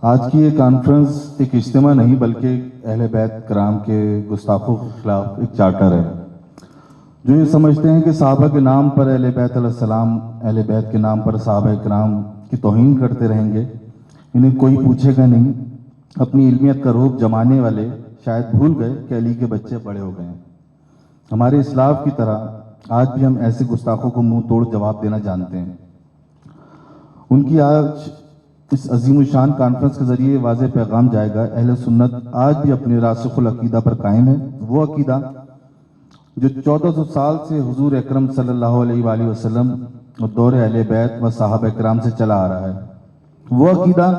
آج کی یہ کانفرنس ایک اجتماع نہیں بلکہ اہل بیت کرام کے گستاخوں کے خلاف ایک چارٹر ہے. جو یہ سمجھتے ہیں کہ صحابہ کے نام پر اہل بیت علیہ السلام، اہل بیت کے نام پر صحابہ کرام کی توہین کرتے رہیں گے، انہیں کوئی پوچھے گا نہیں. اپنی علمیت کا روپ جمانے والے شاید بھول گئے کہ علی کے بچے بڑے ہو گئے ہیں. ہمارے اسلاف کی طرح آج بھی ہم ایسے گستاخوں کو منہ توڑ جواب دینا جانتے ہیں. ان کی آج اس عظیم الشان کانفرنس کے ذریعے واضح پیغام جائے گا. اہل سنت آج بھی اپنے راسخ العقیدہ پر قائم ہے، وہ عقیدہ جو 1400 سال سے حضور اکرم صلی اللہ علیہ وآلہ وسلم اور دور اہل بیت و صحابہ کرام سے چلا آ رہا ہے. وہ عقیدہ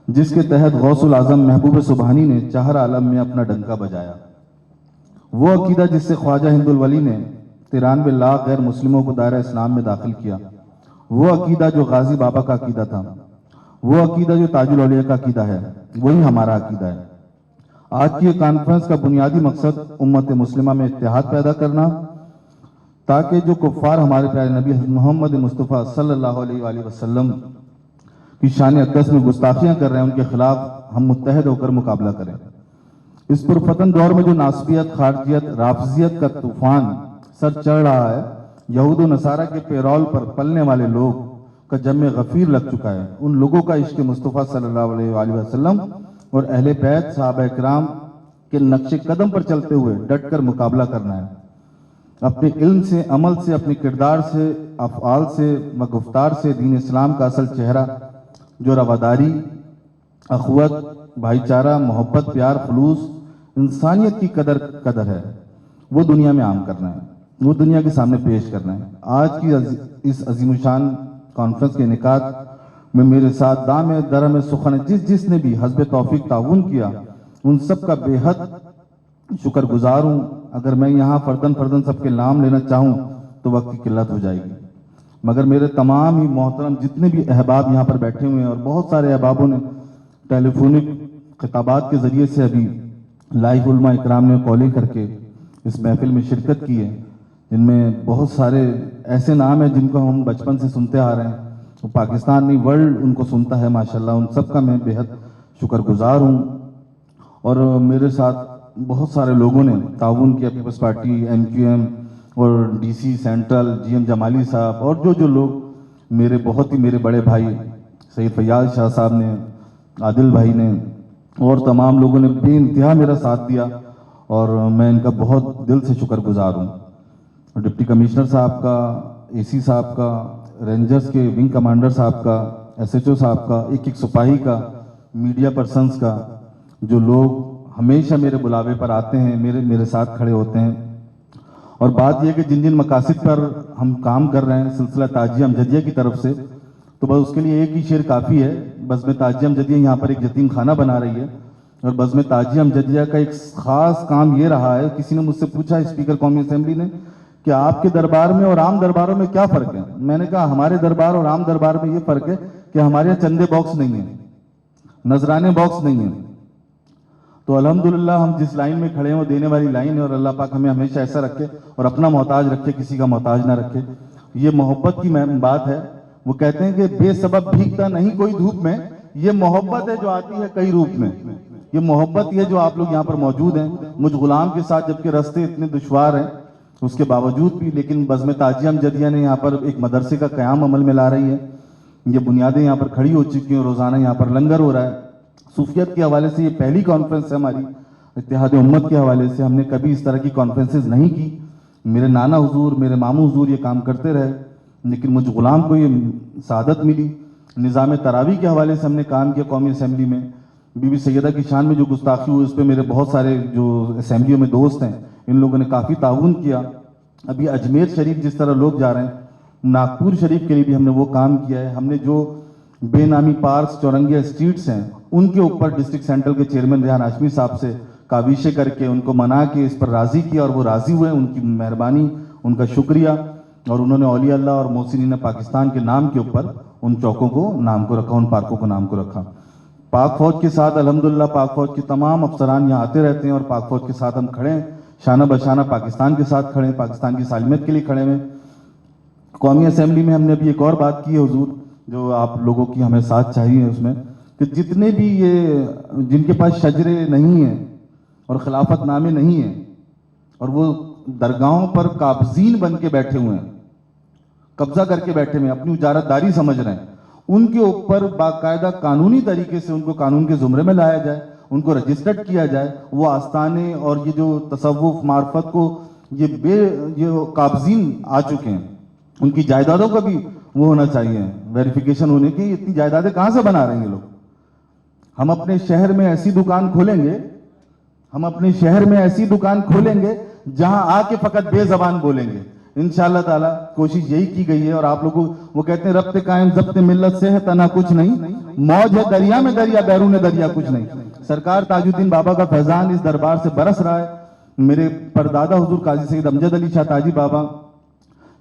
جس کے تحت غوث العظم محبوب سبحانی نے چہر عالم میں اپنا ڈنکا بجایا. وہ عقیدہ جس سے خواجہ ہند الولی نے 93 لاکھ غیر مسلموں کو دائرہ اسلام میں داخل کیا. وہ عقیدہ جو غازی بابا کا عقیدہ تھا، وہ عقیدہ جو تاج الاولیاء کا عقیدہ ہے، وہی ہمارا عقیدہ ہے. آج کی یہ کانفرنس کا بنیادی مقصد امت مسلمہ میں اتحاد پیدا کرنا، تاکہ جو کفار ہمارے پیارے نبی محمد مصطفیٰ صلی اللہ علیہ وآلہ وسلم کی شان اقدس میں گستاخیاں کر رہے ہیں، ان کے خلاف ہم متحد ہو کر مقابلہ کریں. اس پرفتن دور میں جو ناسبیت، خارجیت، رافضیت کا طوفان سر چڑھ رہا ہے، یہود و نصارہ کے پیرول پر پلنے والے لوگ کا جم غفیر لگ چکا ہے. ان لوگوں کا عشق مصطفیٰ صلی اللہ علیہ وآلہ وسلم اور اہل بیت صحابہ کرام کے نقش قدم پر چلتے ہوئے ڈٹ کر مقابلہ کرنا ہے. اپنے علم سے، عمل سے، اپنے کردار سے، افعال سے و گفتار سے دین اسلام کا اصل چہرہ جو رواداری، اخوت، بھائی چارہ، محبت، پیار، خلوص، انسانیت کی قدر ہے، وہ دنیا میں عام کرنا ہے، وہ دنیا کے سامنے پیش کرنا ہے. آج کی اس عظیم الشان کانفرنس کے انعقاد میں میرے ساتھ دام درم سخن جس نے بھی حسب توفیق تعاون کیا، ان سب کا بے حد شکر گزار ہوں. اگر میں یہاں فردن سب کے نام لینا چاہوں تو وقت کی قلت ہو جائے گی، مگر میرے تمام ہی محترم جتنے بھی احباب یہاں پر بیٹھے ہوئے ہیں، اور بہت سارے احبابوں نے ٹیلی فونک خطابات کے ذریعے سے ابھی لائیو علماء اکرام نے کالیں کر کے اس محفل میں شرکت کی ہے، جن میں بہت سارے ایسے نام ہیں جن کو ہم بچپن سے سنتے آ رہے ہیں. پاکستان نہیں، ورلڈ ان کو سنتا ہے ماشاءاللہ. ان سب کا میں بے حد شکر گزار ہوں. اور میرے ساتھ بہت سارے لوگوں نے تعاون کیا، Peoples Party, M Q M اور D C central, G M Jamali صاحب، اور جو لوگ میرے بہت ہی میرے بڑے بھائی سید فیاض شاہ صاحب نے، عادل بھائی نے، اور تمام لوگوں نے بے انتہا میرا ساتھ دیا، اور میں ان کا بہت دل سے شکر گزار ہوں. ڈپٹی کمشنر صاحب کا، اے سی صاحب کا، رینجرز کے ونگ کمانڈر صاحب کا، ایس ایچ او صاحب کا، ایک سپاہی کا، میڈیا پرسنز کا، جو لوگ ہمیشہ میرے بلاوے پر آتے ہیں، میرے ساتھ کھڑے ہوتے ہیں. اور بات یہ کہ جن مقاصد پر ہم کام کر رہے ہیں سلسلہ تاجیہ امجدیہ کی طرف سے، تو بس اس کے لیے ایک ہی شعر کافی ہے. بزم تاجیہ امجدیہ یہاں پر ایک یتیم خانہ بنا رہی ہے، اور بزم تاجیہ امجدیہ کا ایک خاص کام یہ رہا ہے. کسی نے مجھ سے پوچھا، اسپیکر قومی اسمبلی نے، کہ آپ کے دربار میں اور عام درباروں میں کیا فرق ہے؟ میں نے کہا ہمارے دربار اور عام دربار میں یہ فرق ہے کہ ہمارے یہاں چندے باکس نہیں ہیں، نذرانے باکس نہیں ہیں. تو الحمدللہ ہم جس لائن میں کھڑے ہیں وہ دینے والی لائن ہے، اور اللہ پاک ہمیں ہمیشہ ایسا رکھے اور اپنا محتاج رکھے، کسی کا محتاج نہ رکھے. یہ محبت کی بات ہے. وہ کہتے ہیں کہ بے سبب بھیگتا نہیں کوئی دھوپ میں، یہ محبت ہے جو آتی ہے کئی روپ میں. یہ محبت یہ جو آپ لوگ یہاں پر موجود ہیں مجھ غلام کے ساتھ، جبکہ راستے اتنے دشوار ہیں اس کے باوجود بھی، لیکن بزم تاجیہ امجدیہ نے یہاں پر ایک مدرسے کا قیام عمل میں لا رہی ہے. یہ بنیادیں یہاں پر کھڑی ہو چکی ہیں، روزانہ یہاں پر لنگر ہو رہا ہے. صوفیت کے حوالے سے یہ پہلی کانفرنس ہے ہماری. اتحاد امت کے حوالے سے ہم نے کبھی اس طرح کی کانفرنسز نہیں کی. میرے نانا حضور، میرے ماموں حضور یہ کام کرتے رہے، لیکن مجھ غلام کو یہ سعادت ملی. نظام تراویح کے حوالے سے ہم نے کام کیا قومی اسمبلی میں. بی بی سیدہ کی شان میں جو گستاخی ہوئی اس پہ میرے بہت سارے جو اسمبلیوں میں دوست ہیں، ان لوگوں نے کافی تعاون کیا. ابھی اجمیر شریف جس طرح لوگ جا رہے ہیں، ناگپور شریف کے لیے بھی ہم نے وہ کام کیا ہے. ہم نے جو بے نامی پارکس، چورنگے، اسٹریٹس ہیں، ان کے اوپر ڈسٹرکٹ سینٹرل کے چیئرمین ریحان ہاشمی صاحب سے کاوشیں کر کے ان کو منا کے اس پر راضی کیا، اور وہ راضی ہوئے. ان کی مہربانی، ان کا شکریہ. اور انہوں نے اولیاء اللہ اور محسنین پاکستان کے نام کے اوپر ان چوکوں کو نام کو رکھا، ان پارکوں کو نام کو رکھا. پاک فوج کے ساتھ الحمدللہ پاک فوج کے تمام افسران یہاں آتے رہتے ہیں، اور پاک فوج کے ساتھ ہم کھڑے ہیں، شانہ بشانہ پاکستان کے ساتھ کھڑے ہیں، پاکستان کی سالمیت کے لیے کھڑے ہیں. قومی اسمبلی میں ہم نے ابھی ایک اور بات کی ہے حضور، جو آپ لوگوں کی ہمیں ساتھ چاہیے اس میں، کہ جتنے بھی یہ جن کے پاس شجرے نہیں ہیں اور خلافت نامے نہیں ہیں اور وہ درگاہوں پر قابضین بن کے بیٹھے ہوئے ہیں, قبضہ کر کے بیٹھے ہوئے ہیں, اپنی اجارت داری سمجھ رہے ہیں, ان کے اوپر باقاعدہ قانونی طریقے سے ان کو قانون کے زمرے میں لایا جائے, ان کو رجسٹرڈ کیا جائے. وہ آستانے اور یہ جو تصوف معرفت کو یہ قابضین آ چکے ہیں, ان کی جائیدادوں کا بھی وہ ہونا چاہیے, ویریفیکیشن ہونے کی. اتنی جائیدادیں کہاں سے بنا رہے ہیں یہ لوگ؟ ہم اپنے شہر میں ایسی دکان کھولیں گے جہاں آ کے فقط بے زبان بولیں گے انشاءاللہ تعالی. کوشش یہی کی گئی ہے. اور آپ لوگوں وہ کہتے ہیں ربط قائم ضبط ملت سے ہے تنا کچھ نہیں, موج ہے دریا میں دریا بیرون دریا کچھ نہیں. سرکار تاج الدین بابا کا فیضان اس دربار سے برس رہا ہے. میرے پردادا حضور قاضی سید امجد علی شاہ تاجی بابا,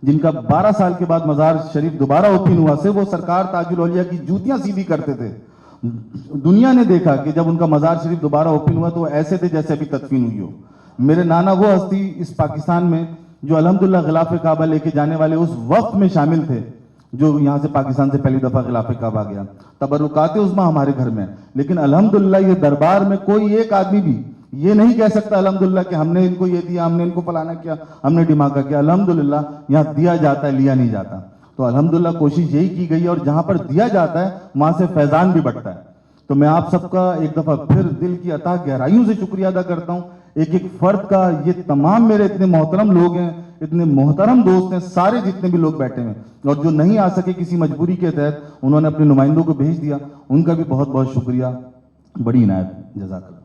جن کا 12 سال کے بعد مزار شریف دوبارہ اوپن ہوا سے وہ سرکار تاج الاولیاء کی جوتیاں سیدھی کرتے تھے. دنیا نے دیکھا کہ جب ان کا مزار شریف دوبارہ اوپن ہوا تو وہ ایسے تھے جیسے ابھی تدفین ہوئی ہو. میرے نانا وہ ہستی اس پاکستان میں جو الحمدللہ غلاف کعبہ لے کے جانے والے اس وقت میں شامل تھے جو یہاں سے پاکستان سے پہلی دفعہ غلاف کعبہ گیا. تبرکات عظمیٰ ہمارے گھر میں, لیکن الحمدللہ یہ دربار میں کوئی ایک آدمی بھی یہ نہیں کہہ سکتا الحمدللہ کہ ہم نے ان کو یہ دیا, ہم نے ان کو فلانا کیا, ہم نے ڈھماکہ کیا. الحمدللہ یہاں دیا جاتا ہے, لیا نہیں جاتا. تو الحمدللہ کوشش یہی کی گئی ہے, اور جہاں پر دیا جاتا ہے وہاں سے فیضان بھی بڑھتا ہے. تو میں آپ سب کا ایک دفعہ پھر دل کی عطا گہرائیوں سے شکریہ ادا کرتا ہوں, ایک ایک فرد کا. یہ تمام میرے اتنے محترم لوگ ہیں, اتنے محترم دوست ہیں, سارے جتنے بھی لوگ بیٹھے ہیں, اور جو نہیں آ سکے کسی مجبوری کے تحت انہوں نے اپنے نمائندوں کو بھیج دیا, ان کا بھی بہت بہت شکریہ. بڑی عنایت, جزاک اللہ.